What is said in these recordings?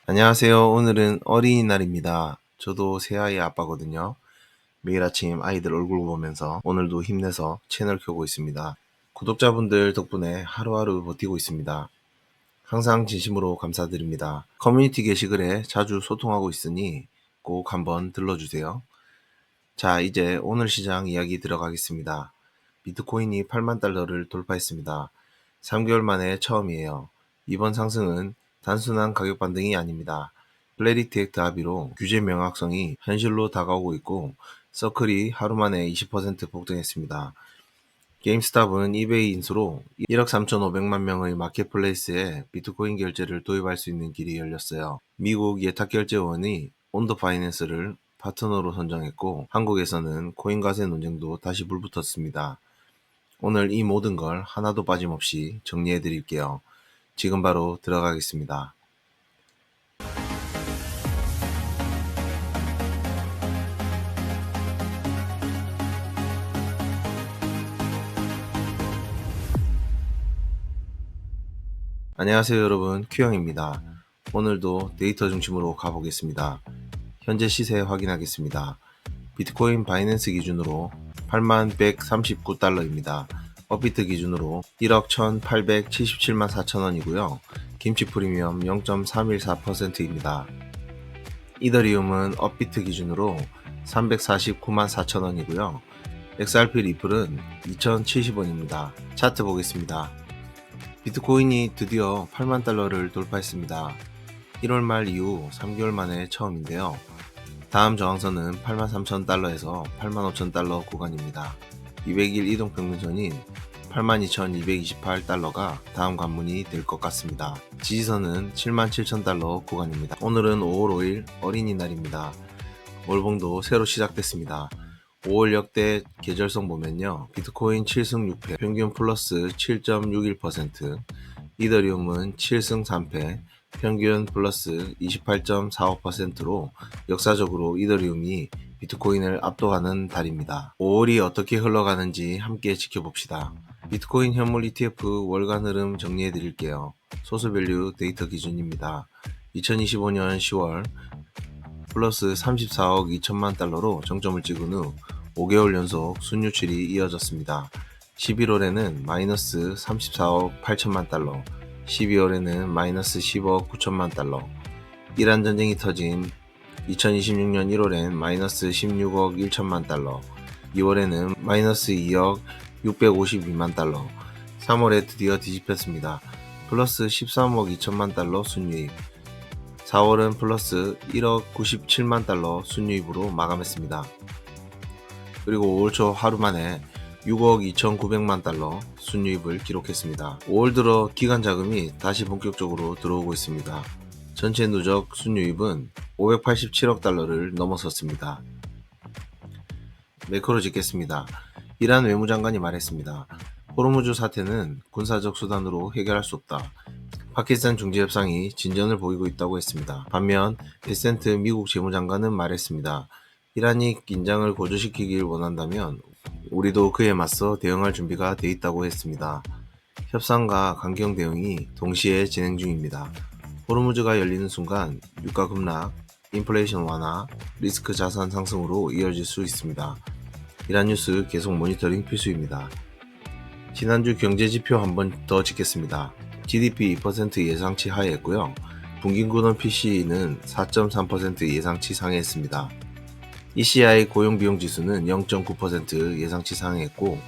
안녕하세요. 오늘은 어린이날입니다. 저도 새아이 아빠거든요. 매일 아침 아이들 얼굴 보면서 오늘도 힘내서 채널 켜고 있습니다. 구독자분들 덕분에 하루하루 버티고 있습니다. 항상 진심으로 감사드립니다. 커뮤니티 게시글에 자주 소통하고 있으니 꼭 한번 들러주세요. 자, 이제 오늘 시장 이야기 들어가겠습니다. 비트코인이 8만 달러를 돌파했습니다. 3개월 만에 처음이에요. 이번 상승은 단순한 가격 반등이 아닙니다. 클래리티 액트 합의로 규제 명확성이 현실로 다가오고 있고, 서클이 하루 만에 20% 폭등했습니다. 게임스탑은 이베이 인수로 1억 3,500만 명의 마켓플레이스에 비트코인 결제를 도입할 수 있는 길이 열렸어요. 미국 예탁결제원이 온더 파이낸스를 파트너로 선정했고, 한국에서는 코인 과세 논쟁도 다시 불붙었습니다. 오늘 이 모든 걸 하나도 빠짐없이 정리해 드릴게요. 지금 바로 들어가겠습니다. 안녕하세요 여러분, 큐형입니다. 오늘도 데이터 중심으로 가보겠습니다. 현재 시세 확인하겠습니다. 비트코인 바이낸스 기준으로 8139달러입니다. 업비트 기준으로 1억 1877만 4천원이고요. 김치 프리미엄 0.314%입니다. 이더리움은 업비트 기준으로 349만 4천원이고요. XRP 리플은 2070원입니다. 차트 보겠습니다. 비트코인이 드디어 8만 달러를 돌파했습니다. 1월 말 이후 3개월 만에 처음인데요. 다음 저항선은 83,000달러에서 85,000달러 구간입니다. 200일 이동평균선인 82,228달러가 다음 관문이 될 것 같습니다. 지지선은 77,000달러 구간입니다. 오늘은 5월 5일 어린이날입니다. 월봉도 새로 시작됐습니다. 5월 역대 계절성 보면요. 비트코인 7승 6패, 평균 플러스 7.61%, 이더리움은 7승 3패, 평균 플러스 28.45%로 역사적으로 이더리움이 비트코인을 압도하는 달입니다. 5월이 어떻게 흘러가는지 함께 지켜봅시다. 비트코인 현물 ETF 월간 흐름 정리해 드릴게요. 소스밸류 데이터 기준입니다. 2025년 10월 플러스 34억 2천만 달러로 정점을 찍은 후 5개월 연속 순유출이 이어졌습니다. 11월에는 마이너스 34억 8천만 달러, 12월에는 마이너스 10억 9천만 달러, 이란 전쟁이 터진 2026년 1월엔 마이너스 16억 1천만 달러, 2월에는 마이너스 2억 652만 달러, 3월에 드디어 뒤집혔습니다. 플러스 13억 2천만 달러 순유입, 4월은 플러스 1억 97만 달러 순유입으로 마감했습니다. 그리고 5월 초 하루 만에 6억 2,900만 달러 순유입을 기록했습니다. 5월 들어 기관 자금이 다시 본격적으로 들어오고 있습니다. 전체 누적 순유입은 587억 달러를 넘어섰습니다. 매크로 짓겠습니다. 이란 외무장관이 말했습니다. 호르무즈 사태는 군사적 수단으로 해결할 수 없다. 파키스탄 중재협상이 진전을 보이고 있다고 했습니다. 반면 베센트 미국 재무장관은 말했습니다. 이란이 긴장을 고조시키길 원한다면 우리도 그에 맞서 대응할 준비가 돼 있다고 했습니다. 협상과 강경 대응이 동시에 진행 중입니다. 호르무즈가 열리는 순간 유가 급락, 인플레이션 완화, 리스크 자산 상승으로 이어질 수 있습니다. 이란 뉴스 계속 모니터링 필수입니다. 지난주 경제지표 한번 더 짚겠습니다. GDP 2% 예상치 하회했고요. 분기구동 PCE는 4.3% 예상치 상회했습니다. ECI 고용비용지수는 0.9% 예상치 상회했고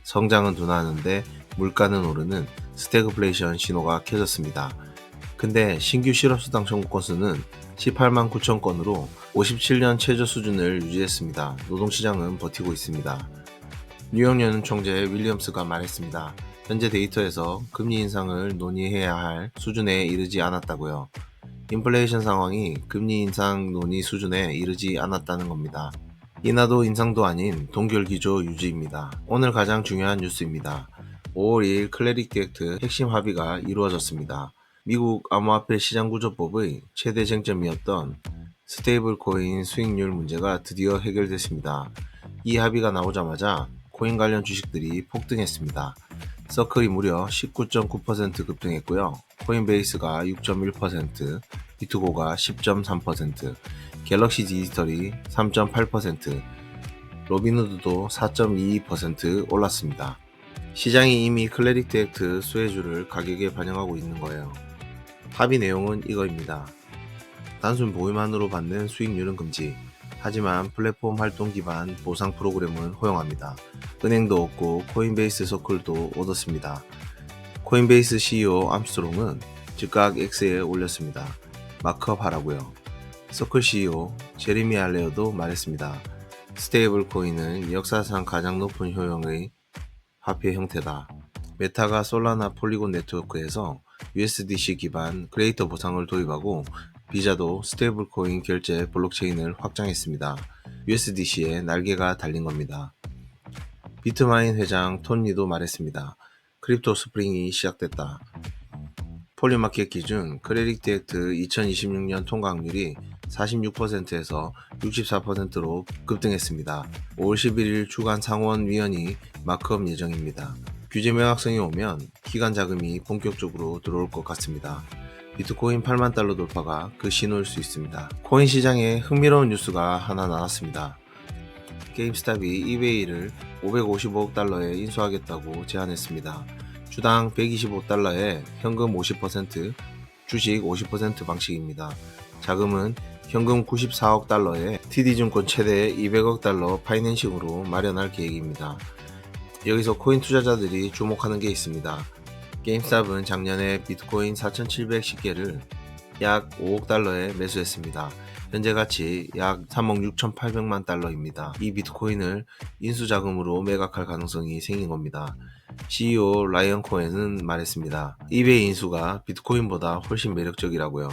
성장은 둔화하는데 물가는 오르는 스태그플레이션 신호가 켜졌습니다. 근데 신규 실업수당 청구 건수는 18만 9천 건으로 57년 최저 수준을 유지했습니다. 노동시장은 버티고 있습니다. 뉴욕 연은 총재 윌리엄스가 말했습니다. 현재 데이터에서 금리 인상을 논의해야 할 수준에 이르지 않았다고요. 인플레이션 상황이 금리 인상 논의 수준에 이르지 않았다는 겁니다. 인하도 인상도 아닌 동결 기조 유지입니다. 오늘 가장 중요한 뉴스입니다. 5월 2일 클래리티 액트 핵심 합의가 이루어졌습니다. 미국 암호화폐 시장구조법의 최대 쟁점이었던 스테이블 코인 수익률 문제가 드디어 해결됐습니다. 이 합의가 나오자마자 코인 관련 주식들이 폭등했습니다. 서클이 무려 19.9% 급등했고요. 코인베이스가 6.1%, 비트고가 10.3%, 갤럭시 디지털이 3.8%, 로빈후드도 4.22% 올랐습니다. 시장이 이미 클래리티 액트 수혜주를 가격에 반영하고 있는 거예요. 합의 내용은 이거입니다. 단순 보유만으로 받는 수익률은 금지. 하지만 플랫폼 활동 기반 보상 프로그램은 허용합니다. 은행도 얻고 코인베이스 서클도 얻었습니다. 코인베이스 CEO 암스트롱은 즉각 X에 올렸습니다. 마크업 하라고요. 서클 CEO 제리미 알레어도 말했습니다. 스테이블 코인은 역사상 가장 높은 효용의 화폐 형태다. 메타가 솔라나 폴리곤 네트워크에서 USDC 기반 크리에이터 보상을 도입하고 비자도 스테이블 코인 결제 블록체인을 확장했습니다. USDC에 날개가 달린 겁니다. 비트마인 회장 톤리도 말했습니다. 크립토 스프링이 시작됐다. 폴리마켓 기준 크래리티 액트 2026년 통과 확률이 46%에서 64%로 급등했습니다. 5월 11일 주간 상원위원이 마크업 예정입니다. 규제 명확성이 오면 기관 자금이 본격적으로 들어올 것 같습니다. 비트코인 8만 달러 돌파가 그 신호일 수 있습니다. 코인 시장에 흥미로운 뉴스가 하나 나왔습니다. 게임스탑이 이베이를 555억 달러에 인수하겠다고 제안했습니다. 주당 125달러에 현금 50%, 주식 50% 방식입니다. 자금은 현금 94억 달러에 TD증권 최대 200억 달러 파이낸싱으로 마련할 계획입니다. 여기서 코인 투자자들이 주목하는 게 있습니다. 게임스탑은 작년에 비트코인 4,710개를 약 5억 달러에 매수했습니다. 현재 가치 약 3억 6,800만 달러입니다. 이 비트코인을 인수자금으로 매각할 가능성이 생긴 겁니다. CEO 라이언 코엔은 말했습니다. 이베이 인수가 비트코인보다 훨씬 매력적이라고요.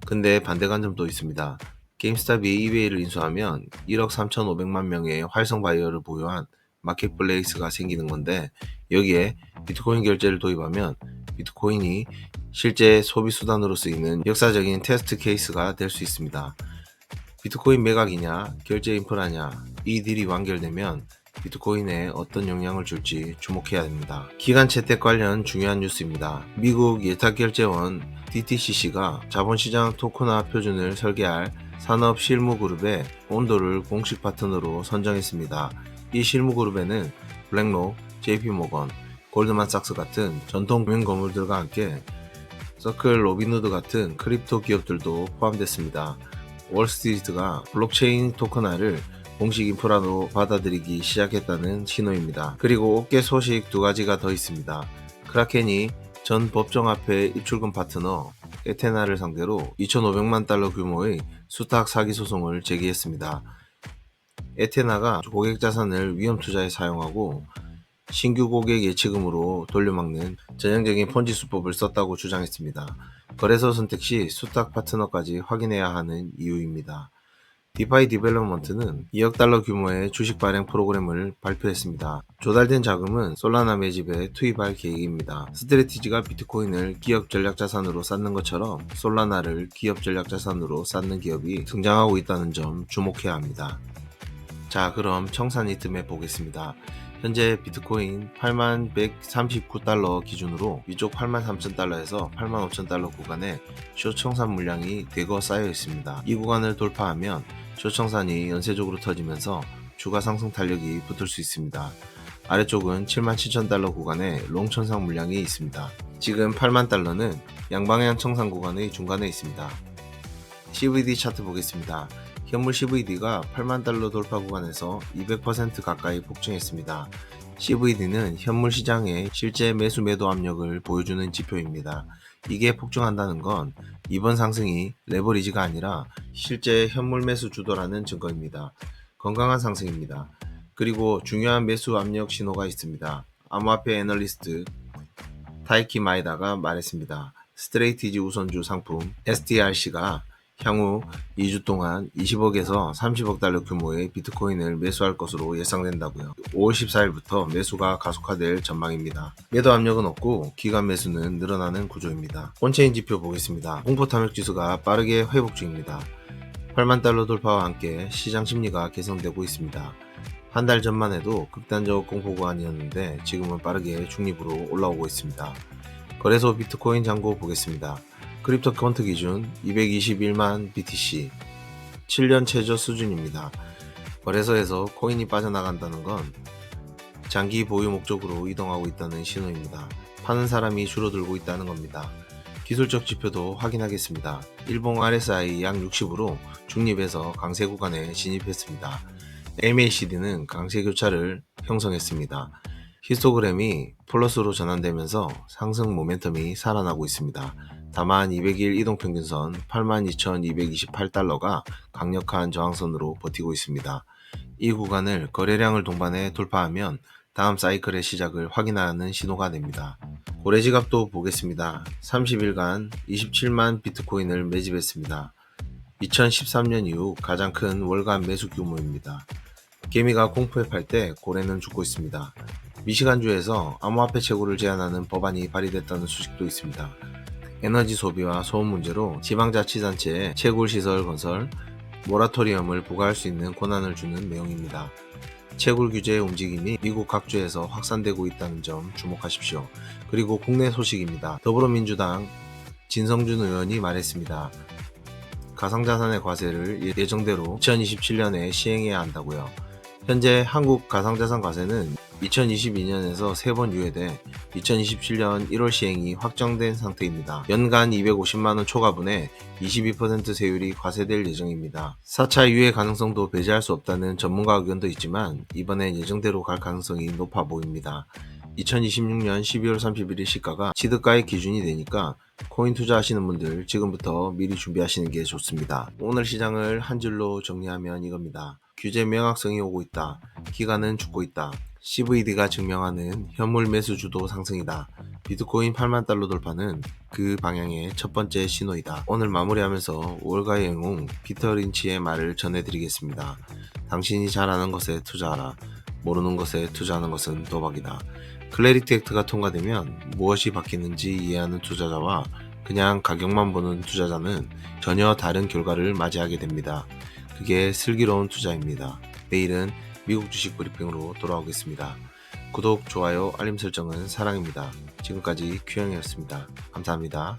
근데 반대 관점도 있습니다. 게임스탑이 이베이를 인수하면 1억 3,500만 명의 활성 바이어를 보유한 마켓플레이스가 생기는 건데 여기에 비트코인 결제를 도입하면 비트코인이 실제 소비 수단으로 쓰이는 역사적인 테스트 케이스가 될 수 있습니다. 비트코인 매각이냐 결제 인프라냐 이 딜이 완결되면 비트코인에 어떤 영향을 줄지 주목해야 됩니다. 기간 채택 관련 중요한 뉴스입니다. 미국 예탁결제원 DTCC가 자본시장 토큰화 표준을 설계할 산업실무그룹의 온도를 공식 파트너로 선정했습니다. 이 실무그룹에는 블랙록, JP모건, 골드만삭스 같은 전통 금융거물들과 함께 서클, 로빈후드 같은 크립토 기업들도 포함됐습니다. 월스트리트가 블록체인 토큰화를 공식 인프라로 받아들이기 시작했다는 신호입니다. 그리고 업계 소식 두 가지가 더 있습니다. 크라켄이 전 법정화폐 입출금 파트너 에테나를 상대로 2,500만 달러 규모의 수탁 사기 소송을 제기했습니다. 에테나가 고객 자산을 위험 투자에 사용하고 신규 고객 예치금으로 돌려막는 전형적인 폰지 수법을 썼다고 주장했습니다. 거래소 선택 시 수탁 파트너까지 확인해야 하는 이유입니다. 디파이 디벨롭먼트는 2억 달러 규모의 주식 발행 프로그램을 발표했습니다. 조달된 자금은 솔라나 매집에 투입할 계획입니다. 스트래티지가 비트코인을 기업 전략 자산으로 쌓는 것처럼 솔라나를 기업 전략 자산으로 쌓는 기업이 등장하고 있다는 점 주목해야 합니다. 자, 그럼 청산 리듬해 보겠습니다. 현재 비트코인 8139달러 기준으로 위쪽 83,000달러에서 85,000달러 구간에 숏 청산 물량이 대거 쌓여 있습니다. 이 구간을 돌파하면 숏 청산이 연쇄적으로 터지면서 주가 상승 탄력이 붙을 수 있습니다. 아래쪽은 77,000달러 구간에 롱 청산 물량이 있습니다. 지금 80,000달러는 양방향 청산 구간의 중간에 있습니다. CVD 차트 보겠습니다. 현물 CVD가 8만 달러 돌파 구간에서 200% 가까이 폭증했습니다. CVD는 현물 시장의 실제 매수 매도 압력을 보여주는 지표입니다. 이게 폭증한다는 건 이번 상승이 레버리지가 아니라 실제 현물 매수 주도라는 증거입니다. 건강한 상승입니다. 그리고 중요한 매수 압력 신호가 있습니다. 암호화폐 애널리스트 타이키 마에다가 말했습니다. 스트레이티지 우선주 상품 STRC가 향후 2주 동안 20억에서 30억 달러 규모의 비트코인을 매수할 것으로 예상된다고요. 5월 14일부터 매수가 가속화될 전망입니다. 매도 압력은 없고 기간 매수는 늘어나는 구조입니다. 온체인 지표 보겠습니다. 공포 탐욕 지수가 빠르게 회복 중입니다. 8만 달러 돌파와 함께 시장 심리가 개선되고 있습니다. 한 달 전만 해도 극단적 공포 구간이었는데 지금은 빠르게 중립으로 올라오고 있습니다. 거래소 비트코인 잔고 보겠습니다. 크립토 퀀트 기준 221만 BTC, 7년 최저 수준입니다. 거래소에서 코인이 빠져나간다는 건 장기 보유 목적으로 이동하고 있다는 신호입니다. 파는 사람이 줄어들고 있다는 겁니다. 기술적 지표도 확인하겠습니다. 일봉 RSI 약 60으로 중립에서 강세 구간에 진입했습니다. MACD는 강세 교차를 형성했습니다. 히스토그램이 플러스로 전환되면서 상승 모멘텀이 살아나고 있습니다. 다만 200일 이동평균선 82,228달러가 강력한 저항선으로 버티고 있습니다. 이 구간을 거래량을 동반해 돌파하면 다음 사이클의 시작을 확인하는 신호가 됩니다. 고래지갑도 보겠습니다. 30일간 27만 비트코인을 매집했습니다. 2013년 이후 가장 큰 월간 매수 규모입니다. 개미가 공포에 팔 때 고래는 죽고 있습니다. 미시간주에서 암호화폐 채굴을 제한하는 법안이 발의됐다는 소식도 있습니다. 에너지 소비와 소음 문제로 지방자치단체에 채굴시설 건설, 모라토리엄을 부과할 수 있는 권한을 주는 내용입니다. 채굴 규제의 움직임이 미국 각주에서 확산되고 있다는 점 주목하십시오. 그리고 국내 소식입니다. 더불어민주당 진성준 의원이 말했습니다. 가상자산의 과세를 예정대로 2027년에 시행해야 한다고요. 현재 한국 가상자산 과세는 2022년에서 3번 유예돼 2027년 1월 시행이 확정된 상태입니다. 연간 250만원 초과분에 22% 세율이 과세될 예정입니다. 4차 유예 가능성도 배제할 수 없다는 전문가 의견도 있지만 이번엔 예정대로 갈 가능성이 높아 보입니다. 2026년 12월 31일 시가가 취득가액 기준이 되니까 코인 투자하시는 분들 지금부터 미리 준비하시는 게 좋습니다. 오늘 시장을 한 줄로 정리하면 이겁니다. 규제 명확성이 오고 있다. 기간은 죽고 있다. CVD가 증명하는 현물 매수 주도 상승이다. 비트코인 8만 달러 돌파는 그 방향의 첫 번째 신호이다. 오늘 마무리하면서 월가의 영웅 피터 린치의 말을 전해드리겠습니다. 당신이 잘 아는 것에 투자하라. 모르는 것에 투자하는 것은 도박이다. 클래리티 액트가 통과되면 무엇이 바뀌는지 이해하는 투자자와 그냥 가격만 보는 투자자는 전혀 다른 결과를 맞이하게 됩니다. 그게 슬기로운 투자입니다. 내일은 미국 주식 브리핑으로 돌아오겠습니다. 구독, 좋아요, 알림 설정은 사랑입니다. 지금까지 큐형이었습니다. 감사합니다.